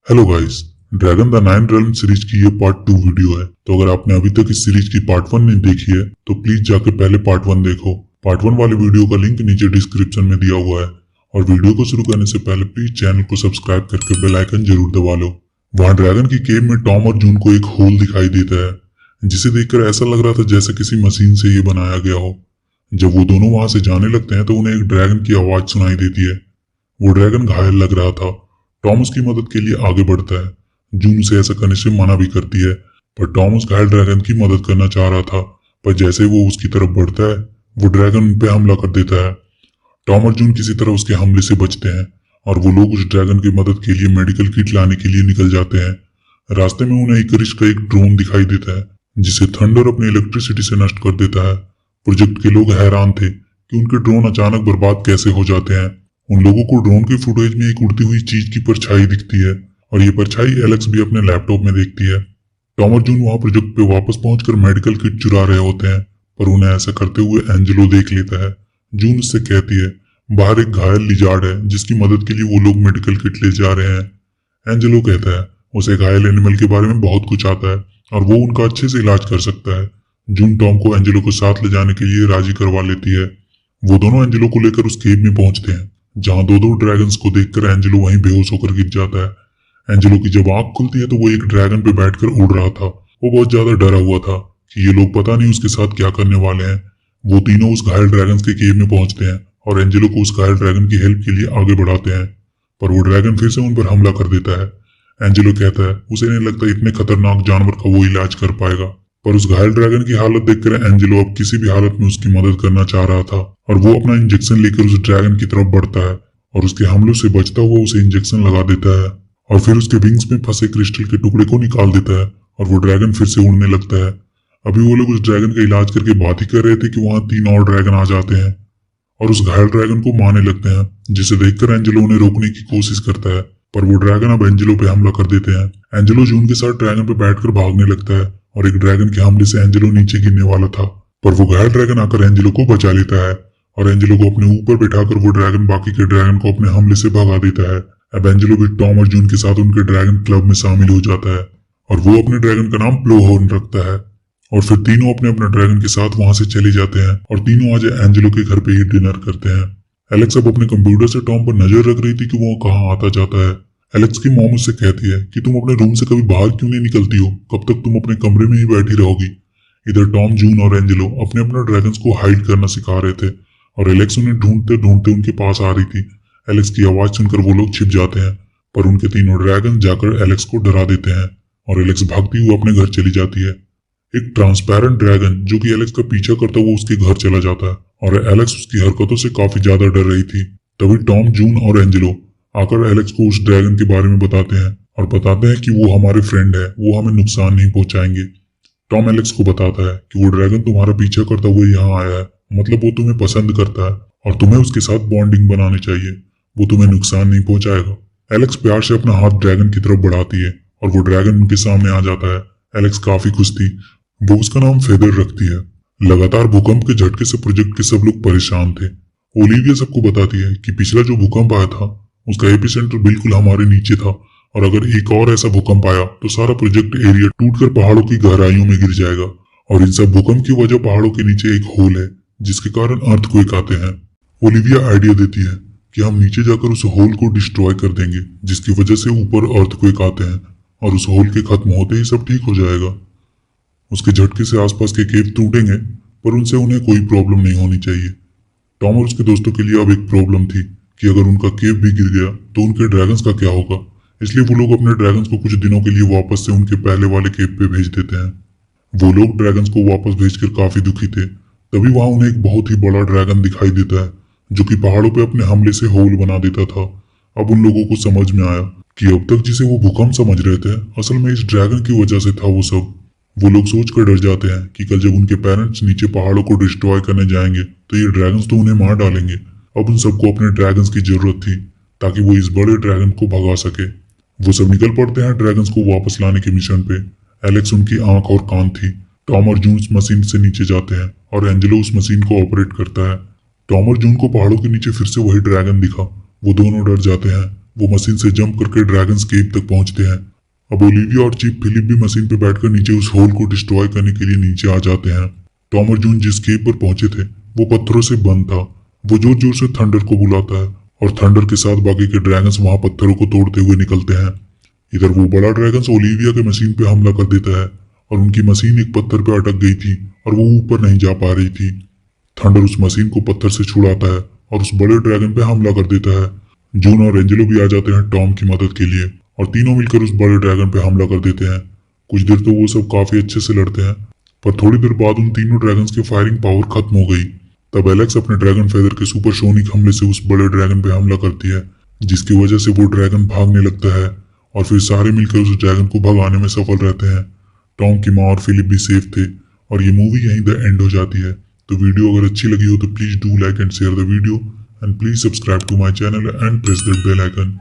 Hello guys. Dragon the nine realm series की ये part 2 video है। तो अगर आपने अभी तक इस सीरीज की पार्ट 1 नहीं देखी है तो प्लीज जाकर पहले पार्ट 1 देखो। पार्ट 1 वाले वीडियो का लिंक नीचे डिस्क्रिप्शन में दिया हुआ है। और वीडियो को शुरू करने से पहले प्लीज चैनल को सब्सक्राइब करके बेल आइकन जरूर दबा लो। वहाँ ड्रैगन की केव में टॉम और जून को एक होल दिखाई देता है जिसे देखकर ऐसा लग रहा था जैसे किसी मशीन से ये बनाया गया हो। जब वो दोनों वहां से जाने लगते हैं तो उन्हें एक ड्रैगन की आवाज सुनाई देती है। वो ड्रैगन घायल लग रहा था। टॉम उसकी मदद के लिए आगे बढ़ता है। जून उसे ऐसा करने से मना भी करती है, पर टॉम उस घायल ड्रैगन की मदद करना चाह रहा था। पर जैसे वो उसकी तरफ बढ़ता है वो ड्रैगन उन पे हमला कर देता है। टॉम और जून किसी तरह उसके हमले से बचते हैं और वो लोग उस ड्रैगन की मदद के लिए मेडिकल किट लाने के लिए निकल जाते हैं। रास्ते में उन्हें इकरिश का एक ड्रोन दिखाई देता है जिसे थंडर अपनी इलेक्ट्रिसिटी से नष्ट कर देता है। प्रोजेक्ट के लोग हैरान थे कि उनके ड्रोन अचानक बर्बाद कैसे हो जाते हैं। उन लोगों को ड्रोन की फुटेज में एक उड़ती हुई चीज की परछाई दिखती है और ये परछाई एलेक्स भी अपने लैपटॉप में देखती है। टॉम और जून वहां प्रोजेक्ट पे वापस पहुंचकर मेडिकल किट चुरा रहे होते हैं, पर उन्हें ऐसा करते हुए एंजेलो देख लेता है। जून उससे कहती है बाहर एक घायल लिजार्ड है जिसकी मदद के लिए वो लोग मेडिकल किट ले जा रहे हैं। एंजेलो कहता है उसे घायल एनिमल के बारे में बहुत कुछ आता है और वो उनका अच्छे से इलाज कर सकता है। जून टॉम को एंजेलो को साथ ले जाने के लिए राजी करवा लेती है। वो दोनों एंजेलो को लेकर उस केव में पहुंचते हैं जहां दो ड्रैगन्स को देखकर एंजेलो वहीं बेहोश होकर गिर जाता है। एंजेलो की जब आंख खुलती है तो वो एक ड्रैगन पे बैठकर उड़ रहा था। वो बहुत ज्यादा डरा हुआ था कि ये लोग पता नहीं उसके साथ क्या करने वाले हैं। वो तीनों उस घायल ड्रैगन के केव में पहुंचते हैं और एंजेलो को उस घायल ड्रैगन की हेल्प के लिए आगे बढ़ाते हैं, पर वो ड्रैगन फिर से उन पर हमला कर देता है। एंजेलो कहता है उसे नहीं लगता इतने खतरनाक जानवर का वो इलाज कर पाएगा, पर उस घायल ड्रैगन की हालत देखकर एंजेलो अब किसी भी हालत में उसकी मदद करना चाह रहा था और वो अपना इंजेक्शन लेकर उस ड्रैगन की तरफ बढ़ता है और उसके हमलों से बचता हुआ उसे इंजेक्शन लगा देता है और फिर उसके विंग्स में फंसे क्रिस्टल के टुकड़े को निकाल देता है और वो ड्रैगन फिर से उड़ने लगता है। अभी वो लोग उस ड्रैगन का इलाज करके बात ही कर रहे थे कि वहां 3 और ड्रैगन आ जाते हैं और उस घायल ड्रैगन को मारने लगते हैं, जिसे देखकर एंजेलो उन्हें रोकने की कोशिश करता है, पर वो ड्रैगन अब एंजेलो पे हमला कर देते हैं। एंजेलो जून के साथ ड्रैगन पे बैठकर भागने लगता है और एक ड्रैगन के हमले से एंजेलो नीचे गिरने वाला था, पर वो घायल ड्रैगन आकर एंजेलो को बचा लेता है और एंजेलो को अपने ऊपर बिठाकर वो ड्रैगन बाकी के ड्रैगन को अपने हमले से भगा देता है। अब एंजेलो भी टॉम और जून के साथ उनके ड्रैगन क्लब में शामिल हो जाता है और वो अपने ड्रैगन का नाम ब्लोहॉर्न रखता है और फिर तीनों अपने अपने ड्रैगन के साथ वहां से चले जाते हैं और तीनों आज एंजेलो के घर पे ही डिनर करते हैं। एलेक्स अब अपने कंप्यूटर से टॉम पर नजर रख रही थी कि वो कहाँ आता जाता है। एलेक्स की मॉम उससे कहती है कि तुम अपने रूम से कभी बाहर क्यों नहीं निकलती हो, कब तक तुम अपने कमरे में ही बैठी रहोगी। इधर टॉम, जून और एंजेलो अपने अपने ड्रैगन्स को हाइड करना सिखा रहे थे और एलेक्स उन्हें ढूंढते ढूंढते उनके पास आ रही थी। एलेक्स की आवाज सुनकर वो लोग छिप जाते हैं, पर उनके तीनों ड्रैगन जाकर एलेक्स को डरा देते हैं और एलेक्स भागती हुई अपने घर चली जाती है। एक ट्रांसपेरेंट ड्रैगन जो कि एलेक्स का पीछा करता हुआ उसके घर चला जाता है और एलेक्स उसकी हरकतों से काफी ज्यादा डर रही थी। तभी टॉम, जून और एंजेलो आकर एलेक्स को उस ड्रैगन के बारे में बताते हैं और बताते हैं कि वो हमारे फ्रेंड है, वो हमें नुकसान नहीं पहुंचाएंगे। टॉम एलेक्स को बताता है कि वो ड्रैगन तुम्हारा पीछा करता हुआ यहाँ आया है, मतलब वो तुम्हें पसंद करता है और तुम्हें उसके साथ बॉन्डिंग बनानी चाहिए, वो तुम्हें नुकसान नहीं पहुंचाएगा। एलेक्स प्यार से अपना हाथ ड्रैगन की तरफ बढ़ाती है और वो ड्रैगन उनके सामने आ जाता है। एलेक्स काफी खुश थी। वो उसका नाम फेदर रखती है। लगातार भूकंप के झटके से प्रोजेक्ट के सब लोग परेशान थे। ओलिविया सबको बताती है कि पिछला जो भूकंप आया था उसका एपिसेंटर बिल्कुल हमारे नीचे था और अगर एक और ऐसा भूकंप आया तो सारा प्रोजेक्ट एरिया टूटकर पहाड़ों की गहराइयों में गिर जाएगा और इन सब भूकंप की वजह पहाड़ों के नीचे एक होल है जिसके कारण अर्थक्वेक आते हैं। ओलिविया आइडिया देती है कि हम नीचे जाकर उस होल को डिस्ट्रॉय कर देंगे जिसकी वजह से ऊपर अर्थक्वेक आते हैं और उस होल के खत्म होते ही सब ठीक हो जाएगा। उसके झटके से आसपास के केव टूटेंगे पर उनसे उन्हें कोई प्रॉब्लम नहीं होनी चाहिए। टॉम और उसके दोस्तों के लिए अब एक प्रॉब्लम थी कि अगर उनका केव भी गिर गया तो उनके ड्रैगन्स का क्या होगा, इसलिए वो लोग अपने ड्रैगन्स को कुछ दिनों के लिए वापस से उनके पहले वाले केव पे भेज देते हैं। वो लोग ड्रैगन्स को वापस भेजकर काफी दुखी थे। तभी वहां उन्हें एक बहुत ही बड़ा ड्रैगन दिखाई देता है जो कि पहाड़ों पे अपने हमले से होल बना देता था। अब उन लोगों को समझ में आया कि अब तक जिसे वो भूकंप समझ रहे थे असल में इस ड्रैगन की वजह से था वो सब। वो लोग सोचकर डर जाते हैं कि कल जब उनके पेरेंट्स नीचे पहाड़ों को डिस्ट्रॉय करने जाएंगे तो ये ड्रैगन्स तो उन्हें मार डालेंगे। अब उन सबको अपने ड्रैगन्स की जरूरत थी ताकि वो इस बड़े ड्रैगन को भगा सके। वो सब निकल पड़ते हैं ड्रैगन्स को वापस लाने के मिशन पे। एलेक्स उनकी आंख और कान थी। टॉम और जून उस मशीन से नीचे जाते हैं और एंजेलो उस मशीन को ऑपरेट करता है। टॉम और जून को पहाड़ों के नीचे फिर से वही ड्रैगन दिखा। वो दोनों डर जाते हैं वो मशीन से जंप करके ड्रैगन्स केव तक पहुंचते हैं। अब ओलिविया और चीफ फिलिप भी मशीन पे बैठकर नीचे उस होल को डिस्ट्रॉय करने के लिए नीचे आ जाते हैं। टॉम और जून जिस केव पर पहुंचे थे वो पत्थरों से बंद था। वो जोर जोर से थंडर को बुलाता है और थंडर के साथ बाकी के ड्रैगन्स वहां पत्थरों को तोड़ते हुए निकलते हैं। इधर वो बड़ा ड्रैगन्स ओलिविया के मशीन पे हमला कर देता है और उनकी मशीन एक पत्थर पे अटक गई थी और वो ऊपर नहीं जा पा रही थी। थंडर उस मशीन को पत्थर से छुड़ाता है और उस बड़े ड्रैगन पे हमला कर देता है। जून और एंजेलो भी आ जाते हैं टॉम की मदद के लिए और तीनों मिलकर उस बड़े ड्रैगन पे हमला कर देते हैं। कुछ देर तो वो सब काफी अच्छे से लड़ते हैं, पर थोड़ी देर बाद उन तीनों ड्रैगन्स की फायरिंग पावर खत्म हो गई। तब एलेक्स अपने ड्रैगन फेदर के सुपरसोनिक हमले से उस बड़े ड्रैगन पे हमला करती है, जिसकी वजह से वो ड्रैगन भागने लगता है और फिर सारे मिलकर उस ड्रैगन को भगाने में सफल रहते हैं। टॉम की माँ और फिलिप भी सेफ थे और ये मूवी यहीं द एंड हो जाती है। तो वीडियो अगर अच्छी लगी हो तो please do like and share the video and please subscribe to my channel and press the bell icon.